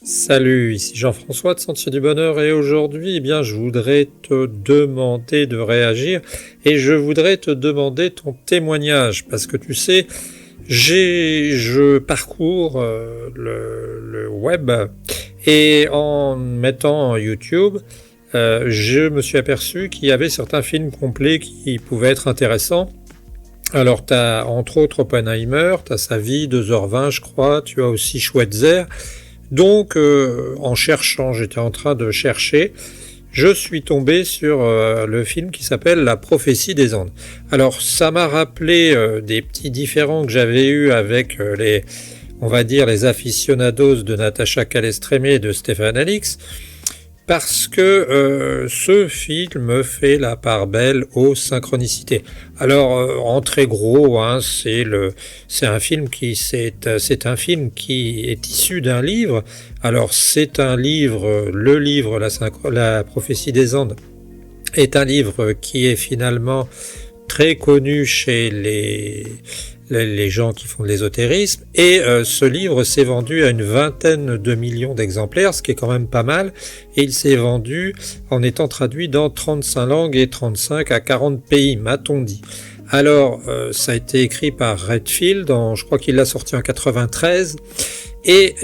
Salut, ici Jean-François de Sentier du Bonheur et aujourd'hui, je voudrais te demander de réagir et je voudrais te demander ton témoignage parce que tu sais, je parcours le web et en mettant YouTube, je me suis aperçu qu'il y avait certains films complets qui pouvaient être intéressants. Alors, tu as entre autres Oppenheimer, tu as sa vie, 2h20 je crois, tu as aussi Schweitzer. Donc, en cherchant, j'étais en train de chercher, je suis tombé sur le film qui s'appelle La prophétie des Andes. Alors, ça m'a rappelé des petits différends que j'avais eus avec on va dire, les aficionados de Natacha Calestrémé et de Stéphane Alix, parce que ce film fait la part belle aux synchronicités. Alors en très gros, c'est un film c'est un film qui est issu d'un livre. Alors c'est un livre, le livre la prophétie des Andes est un livre qui est finalement très connu chez les gens qui font de l'ésotérisme, et ce livre s'est vendu à une vingtaine de millions d'exemplaires, ce qui est quand même pas mal, et il s'est vendu en étant traduit dans 35 langues et 35 à 40 pays, m'a-t-on dit. Alors, ça a été écrit par Redfield, je crois qu'il l'a sorti en 93, et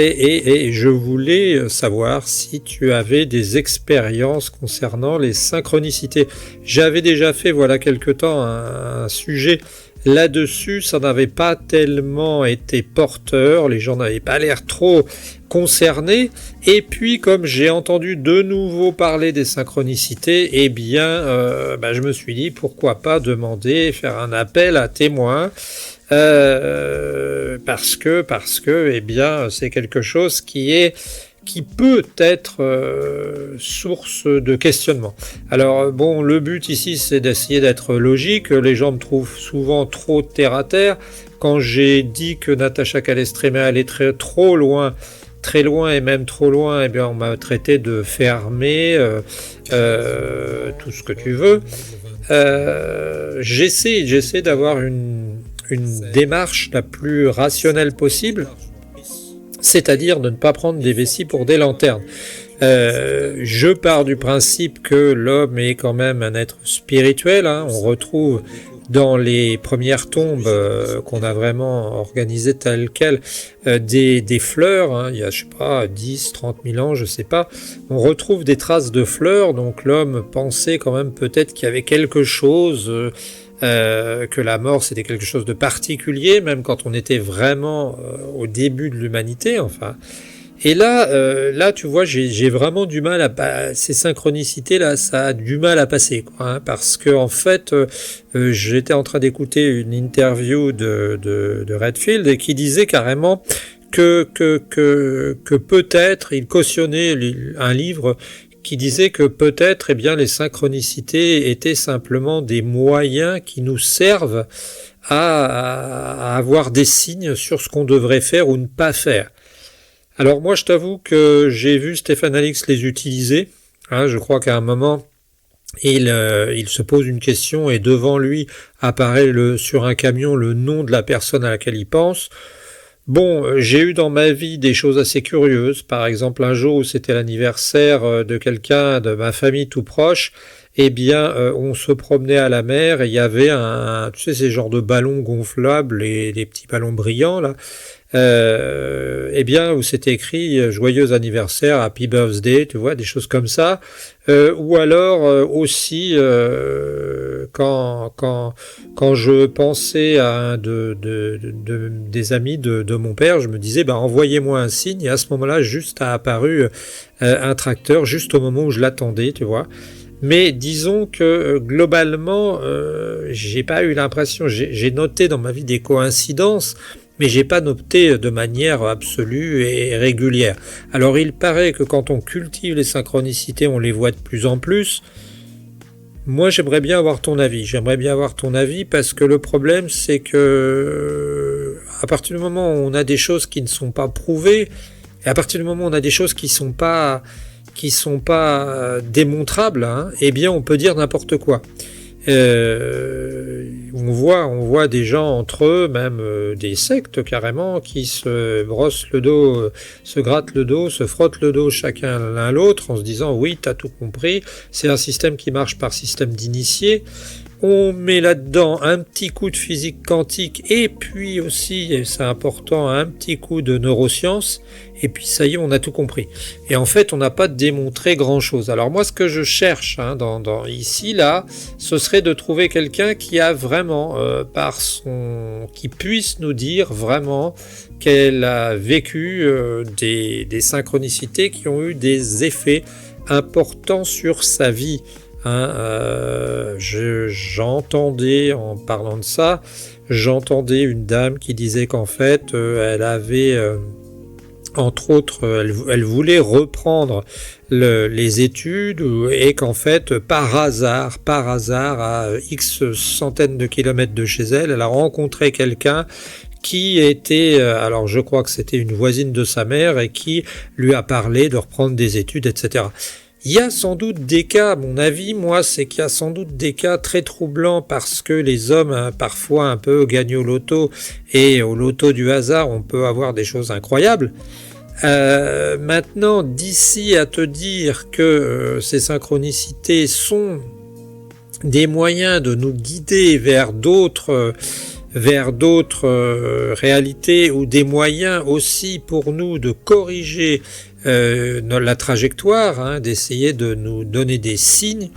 je voulais savoir si tu avais des expériences concernant les synchronicités. J'avais déjà fait, voilà quelque temps, un sujet là-dessus, ça n'avait pas tellement été porteur, les gens n'avaient pas l'air trop concernés, et puis comme j'ai entendu de nouveau parler des synchronicités, je me suis dit pourquoi pas demander, faire un appel à témoins, parce que c'est quelque chose qui peut être source de questionnement. Alors bon, le but ici c'est d'essayer d'être logique. Les gens me trouvent souvent trop terre à terre. Quand j'ai dit que Natacha Calestrémé allait très loin et même trop loin, on m'a traité de fermé, tout ce que tu veux. J'essaie d'avoir une démarche la plus rationnelle possible, c'est-à-dire de ne pas prendre des vessies pour des lanternes. Je pars du principe que l'homme est quand même un être spirituel, hein. On retrouve dans les premières tombes qu'on a vraiment organisées telles quelles, des fleurs, hein. Il y a, 10, 30 000 ans, je sais pas, on retrouve des traces de fleurs, donc l'homme pensait quand même peut-être qu'il y avait quelque chose, que la mort c'était quelque chose de particulier, même quand on était vraiment au début de l'humanité, enfin. Et là, tu vois, j'ai vraiment du mal ces synchronicités là, ça a du mal à passer, quoi, hein, parce que en fait, j'étais en train d'écouter une interview de Redfield et qui disait carrément que peut-être il cautionnait un livre qui disait que peut-être les synchronicités étaient simplement des moyens qui nous servent à avoir des signes sur ce qu'on devrait faire ou ne pas faire. Alors moi je t'avoue que j'ai vu Stéphane Alix les utiliser, hein, je crois qu'à un moment il se pose une question et devant lui apparaît sur un camion le nom de la personne à laquelle il pense. Bon, j'ai eu dans ma vie des choses assez curieuses. Par exemple, un jour où c'était l'anniversaire de quelqu'un de ma famille tout proche, on se promenait à la mer et il y avait tu sais, ces genres de ballons gonflables, les petits ballons brillants là, où c'était écrit joyeux anniversaire, happy birthday, tu vois, des choses comme ça. Ou alors aussi quand je pensais à un des amis de mon père, je me disais envoyez-moi un signe, et à ce moment-là juste a apparu un tracteur juste au moment où je l'attendais, tu vois. Mais disons que globalement j'ai pas eu l'impression, j'ai noté dans ma vie des coïncidences, mais j'ai pas noté de manière absolue et régulière. Alors il paraît que quand on cultive les synchronicités, on les voit de plus en plus. Moi j'aimerais bien avoir ton avis, parce que le problème c'est que à partir du moment où on a des choses qui ne sont pas prouvées, et à partir du moment où on a des choses qui sont pas démontrables, hein, on peut dire n'importe quoi. On on voit des gens entre eux, même des sectes carrément, qui se brossent le dos, se grattent le dos, se frottent le dos chacun l'un l'autre en se disant oui, t'as tout compris, c'est un système qui marche par système d'initiés. On met là-dedans un petit coup de physique quantique et puis aussi, et c'est important, un petit coup de neurosciences et puis ça y est, on a tout compris. Et en fait, on n'a pas démontré grand-chose. Alors moi, ce que je cherche ici, là, ce serait de trouver quelqu'un qui a vraiment, qui puisse nous dire vraiment qu'elle a vécu des synchronicités qui ont eu des effets importants sur sa vie. J'entendais, en parlant de ça, j'entendais une dame qui disait qu'en fait, elle avait, entre autres, elle voulait reprendre les études et qu'en fait, par hasard, à X centaines de kilomètres de chez elle, elle a rencontré quelqu'un qui était, alors je crois que c'était une voisine de sa mère et qui lui a parlé de reprendre des études, etc. Il y a sans doute des cas, à mon avis, moi, c'est qu'il y a sans doute des cas très troublants parce que les hommes, parfois un peu gagnent au loto et au loto du hasard, on peut avoir des choses incroyables. Maintenant, d'ici à te dire que ces synchronicités sont des moyens de nous guider vers d'autres réalités ou des moyens aussi pour nous de corriger la trajectoire, d'essayer de nous donner des signes.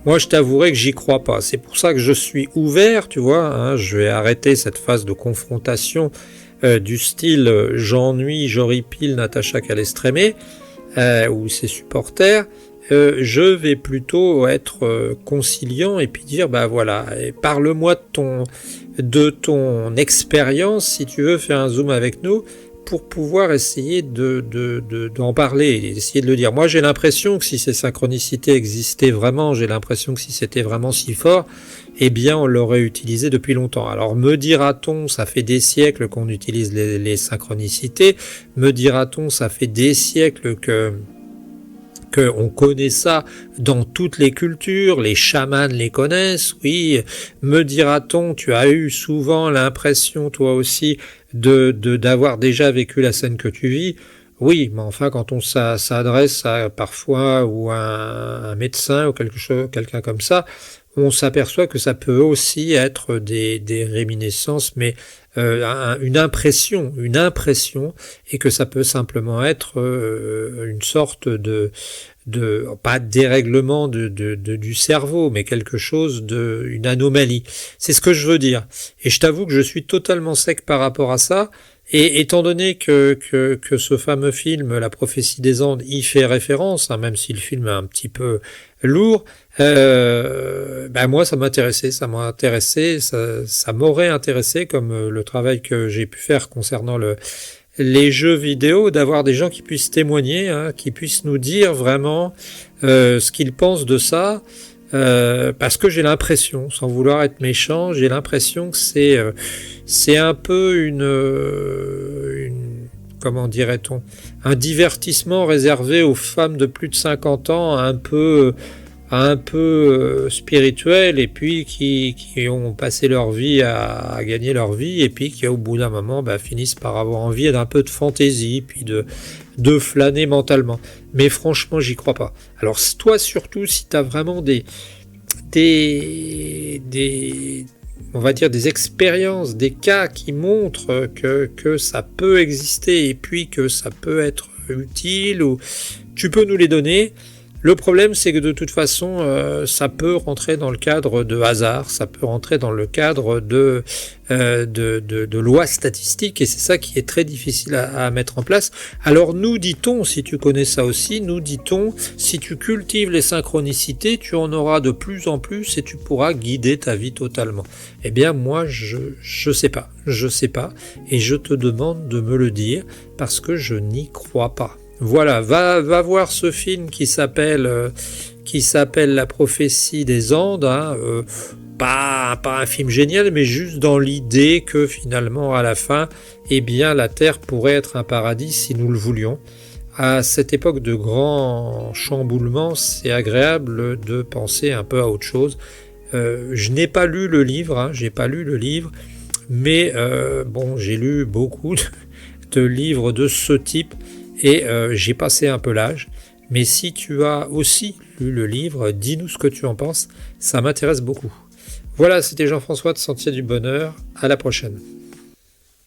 Moi, je t'avouerai que j'y crois pas. C'est pour ça que je suis ouvert, tu vois. Je vais arrêter cette phase de confrontation du style j'ennuie, j'horripile Natacha Calestrémé ou ses supporters. Je vais plutôt être conciliant et puis dire bah voilà, parle-moi de ton expérience si tu veux faire un zoom avec nous pour pouvoir essayer d'en parler et essayer de le dire. Moi j'ai l'impression que si ces synchronicités existaient vraiment, j'ai l'impression que si c'était vraiment si fort, eh bien on l'aurait utilisé depuis longtemps. Alors me dira-t-on, ça fait des siècles qu'on utilise les synchronicités, me dira-t-on, ça fait des siècles qu'on connaît ça dans toutes les cultures, les chamans les connaissent, oui, me dira-t-on, tu as eu souvent l'impression toi aussi d'avoir déjà vécu la scène que tu vis, oui, mais enfin quand on s'adresse à parfois ou à un médecin ou quelqu'un comme ça, on s'aperçoit que ça peut aussi être des réminiscences, mais une impression, et que ça peut simplement être une sorte de pas de dérèglement du cerveau, mais quelque chose une anomalie. C'est ce que je veux dire. Et je t'avoue que je suis totalement sec par rapport à ça. Et étant donné que ce fameux film, La prophétie des Andes, y fait référence, même si le film est un petit peu lourd, moi ça m'intéressait, ça m'aurait intéressé comme le travail que j'ai pu faire concernant les jeux vidéo, d'avoir des gens qui puissent témoigner, qui puissent nous dire vraiment ce qu'ils pensent de ça, parce que j'ai l'impression, sans vouloir être méchant, j'ai l'impression que c'est un peu une comment dirait-on, un divertissement réservé aux femmes de plus de 50 ans, un peu spirituel, et puis qui ont passé leur vie à gagner leur vie, et puis qui au bout d'un moment finissent par avoir envie d'un peu de fantaisie, puis de flâner mentalement. Mais franchement, j'y crois pas. Alors toi surtout, si tu as vraiment des on va dire des expériences, des cas qui montrent que ça peut exister et puis que ça peut être utile, ou tu peux nous les donner. Le problème, c'est que de toute façon, ça peut rentrer dans le cadre de hasard, ça peut rentrer dans le cadre de lois statistiques, et c'est ça qui est très difficile à mettre en place. Alors nous dit-on, si tu connais ça aussi, nous dit-on, si tu cultives les synchronicités, tu en auras de plus en plus et tu pourras guider ta vie totalement. Eh bien moi, je sais pas, et je te demande de me le dire parce que je n'y crois pas. Voilà, va voir ce film qui s'appelle La prophétie des Andes, pas un film génial, mais juste dans l'idée que finalement à la fin, eh bien la Terre pourrait être un paradis si nous le voulions. À cette époque de grand chamboulement, c'est agréable de penser un peu à autre chose. Je n'ai pas lu le livre, hein, mais bon, j'ai lu beaucoup de livres de ce type et j'ai passé un peu l'âge. Mais si tu as aussi lu le livre, dis-nous ce que tu en penses, ça m'intéresse beaucoup. Voilà, c'était Jean-François de Sentier du Bonheur, à la prochaine.